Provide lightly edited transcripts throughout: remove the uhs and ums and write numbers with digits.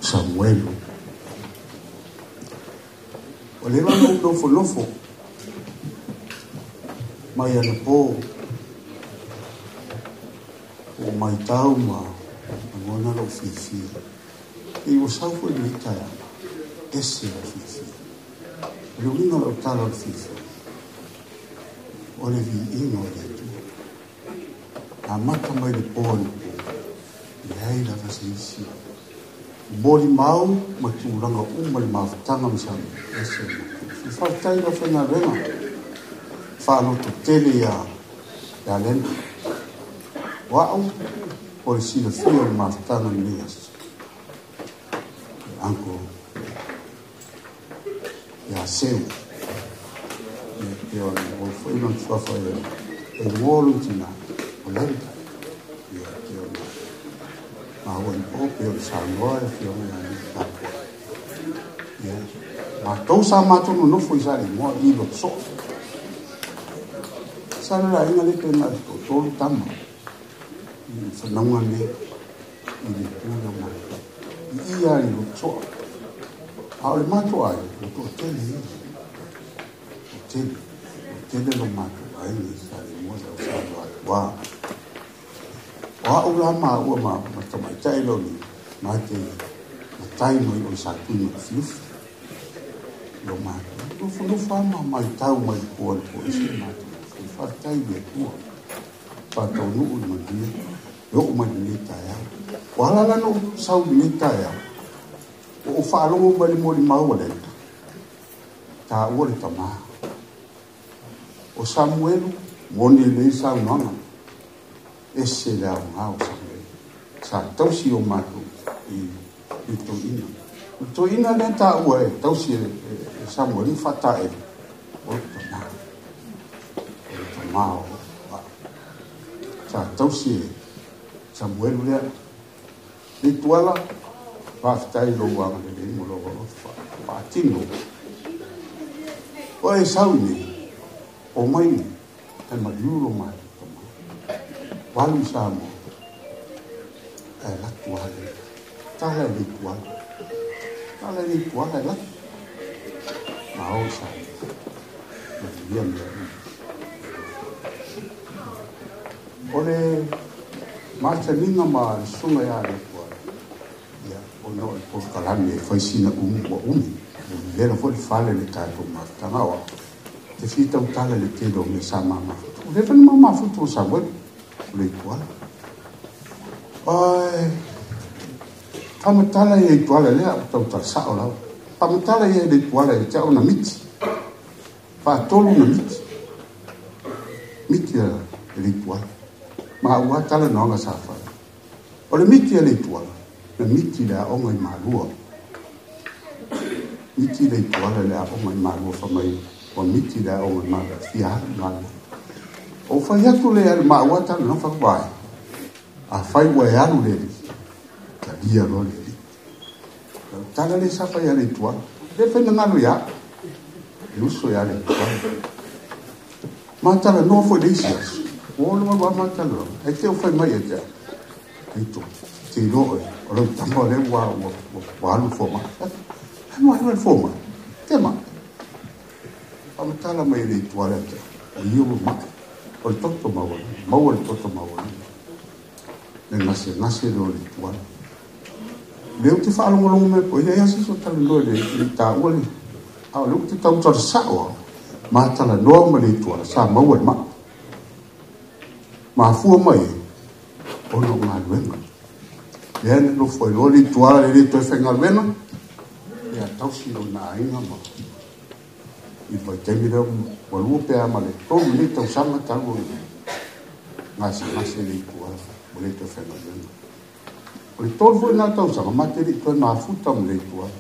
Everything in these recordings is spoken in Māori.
Samuel. O le lana lofo mai ana po o mai tau ma ngona lo fifi e o sau foi le taia esse la fifi le uno lo tala lo fifi o le vi ino le tu a mata mai le po le ai la fasisi boli mau ma tulanga uma le maftanga msang esse si faltai la fena rena fa no tele ya len wa'u o le sila fia le maftanga nias anko ya seu yo o foi no fafa e wolu tina o lenta yo ma o po pe sangoa fio na ya ma to sa ma to no foi sa mo i lo so sa la ina le pena to tama sa nangwa ne i puna ma i ya lo so a le ma to ai to tele lo ma to ai ni sa mo sa wa o la ma o ma ta tai lo ni ma te tai mo o sa tu no fluf lo ma no fa ma tau mai po isi ma fa tai be tu fa to no ma ni yo ma ni ta ya wala la no sa ni ta ya o fa lo mo ma wala ta o le ta ma o Samuel mo ni le sa no esse la ngau sa tau si o matu i to ina le ta ue tau si Samuel fata e o ta ma sa tau si Samuel le tuala pa stai lo wa le mo lo pa tino o e sauni o mai e ma yulo mai walu samo la tuale tala le tuale la ma o sa bien ole marcha ninga ma sunga ya le tuale ya o no por calame foi sina le no foi fale le tato ma tanawa te fita utala le tedo me sama ma le fa ma futu sa le tuala ai pamatala e tuala le tau ta sa ola pamatala e le tuala e tau na miti pa tolu na miti le tuala ma wa tala no nga sa fa o le miti le tuala na miti la o mai malua miti le tuala le o mai malua fa mai o miti la o mai malua fia malua o fai atu le al mawata no fa vai a fai wa alu le ta dia lo le tala le sa fa ya le tua le fe na ngalo ya luso ya le tua mata no fo de sias o lo wa mata lo e te o fai mai e te ito ti lo o lo tambo le wa lu fo ma no ai fo ma tema o tala mai le tua le o io ma o toto mau le toto mau le nasi lo le tuan le uti fa longo me po ia si so tala lo le ta ole a le uti tau tsa sa o ma tala no ma le tuan sa mau ma fu mai o no ma luenga le no foi lo le tuan le to fenga vena ya tau si lo na inga ma i vai te mira o lupe ama le to le to sama tango ngasi le kuala o le to fena o le to foi na to sama mate le to na futa mo le kuala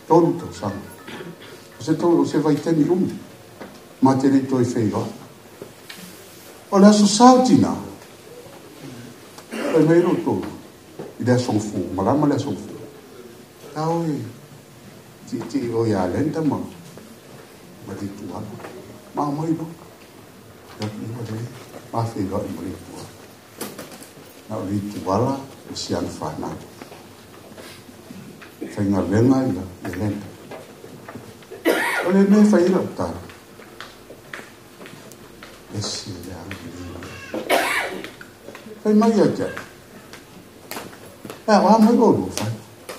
to sama se vai te mi mate le to feiva o le so sautina e me lo to i da son fu malama le son fu tau ti o ya lenta ma di tuan ma mai do ma fe do mo tuan na di tuala sian fana whaingalenga ia e lenta. O le me whaira o tāra. Esi le angi. Whai mai a kia. E a mai o lo whai.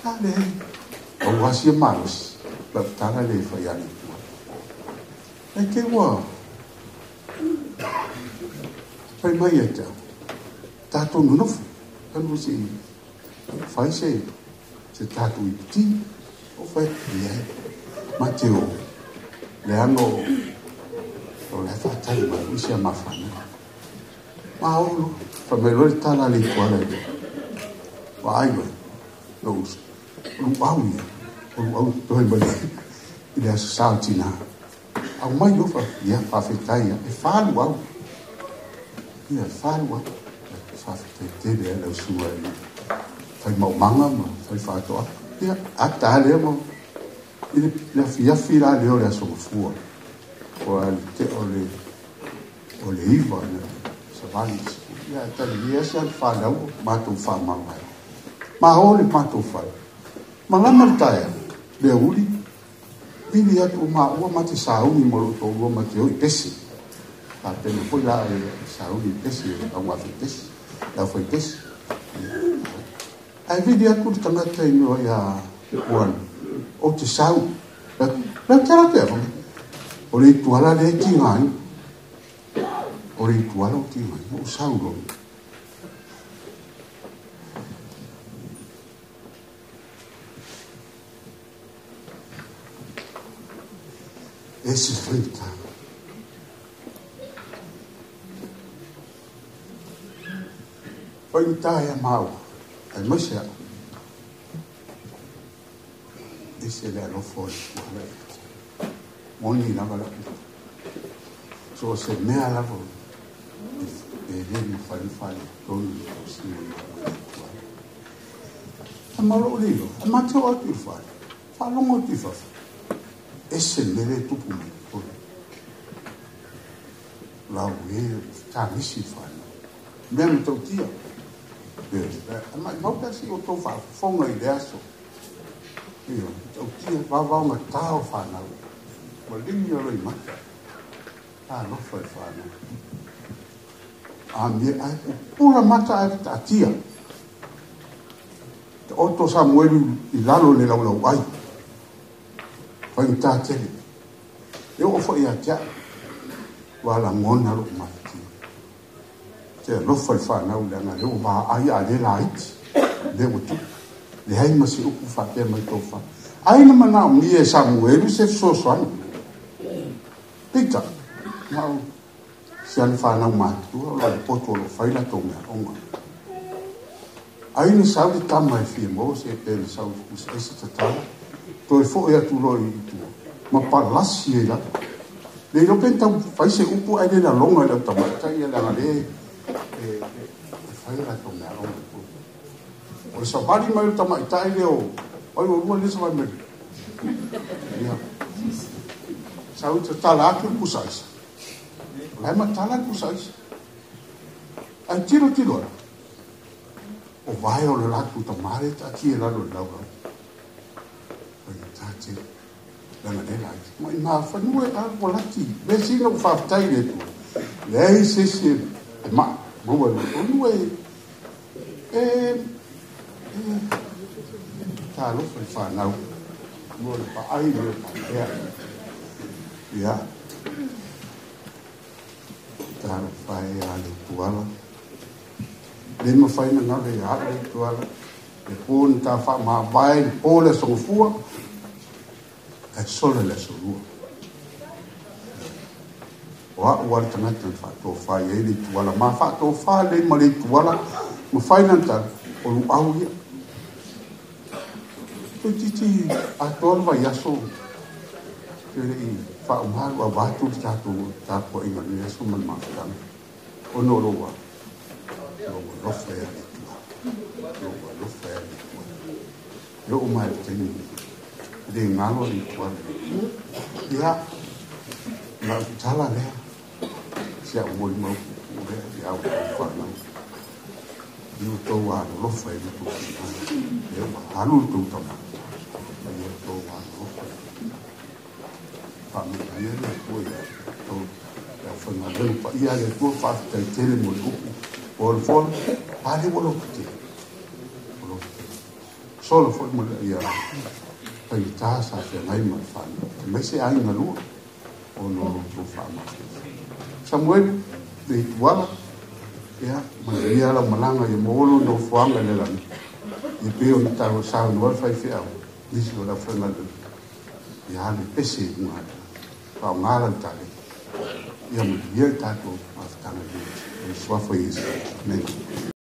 A le hei. O wasi e maros. La tāra le whai ani tua. E ke ua. Whai mai a kia. Tātou nunofu. Kanu si whai se tātou i ti. O whai i ai. Ma te o. Le ango. O le whatai ma usia mawhana. Ma olo. Whameroi tala le tuala e. Wa aiwa. Los. Olu au ia. Olu au toi mali. I le asa sao tina. Au mai ufa. Ia whawhetai ia. E whalu au. Ia whalu au. Whawhetai te rea lau sua ia. Whai mau manga ma. Whai whatoa. Ia. Ata lea mau. I le fiafi la leo le aso fua. O te o le iwa na savali. Ia tali ia sa whanau mātou whamawai. Ma hole mātou whai. Ma lama taia, lea uli. Pili atu o maa ua mate sauni moro to ua mate oi tesi. Ta tena foi la e sauni tesi, au wafi tesi. Lau foi tesi. Ai vidi atu te tangata ino ia uan. O te sau. Lau tera te awang. O le tuala le ki ngai. O le tuala o ki ngai. O sau ro. Esse feita. Foi taia mau. Ai mosha. Esse ele não foi. Moni na vala. So se me ala vo. Ele me fale todo o senhor. Amalo ligo. Amateo atu fale. Falo mo fa. Esse mele tupu me. Lá o ele tá nesse fale. Mesmo teu tia. Mas não que assim eu tô falando. Foi uma ideia só. O tia vai uma tal fala. O linho roi mata. Ah, não foi fala. A minha pura mata a tia. Otto Samuel i lalo le lau ai. Fai ta tele. Eu foi a tia. Wala ngona lo mati. Te lo foi fala o lana eu va ai a de light. De o le hai ma se upu fa pe mai tofa ai na mana mi e Samuel se so soan pita mau se an fa na ma tu la poto lo fai la tonga onga ai ni sa di tama e fi mo se pe sa u se tata to e fo e tu lo i tu ma pa lasi e la le lo penta fai se upu ai na longa la tama tai la le fai la tonga onga o sa bali mai tama itai leo oi o mo lesa mai ya sa u te tala ku kusais lai ma tala kusais ai tiro o vai o la ku tamare ta ki la lo la oi ta te la na le lai mai ma fa nu e a volati be si no fa tai le tu lei se ma mo mo nu e ta lo fai fa na mo le pa ai le pa ya ta fai ale tuala le mo fai na le ale tuala e pun ta fa ma vai o le so fu e solo le so fu wa tana ta fa to fa ye le tuala ma fa to fa le mo le tuala mo fai na ta o lu au ia titi a tolva yaso ele fa umar wa batu ta ko inga ni yaso man ma dan ono lo fe lo fe yo umar tini de ngalo ni kwa ya na tala le sia mo ya fa na you to wa lo fe tu eu halu tu to whamia na kua tau whanga lelu pa ia le kua whaafitai tele mo le upu o le fol pale wolo kute solo fol mo le ia pai tasa fe ngai ma whamia te mese ai na lua o no whamia Samuel le tuala ya ia la malanga i molo no whanga le lani i peo ni taro sao no wai fai au nisi o la whanga le ia le pese ngā kau ngāra tale ia mo ia tato a whatanga i swafo i isi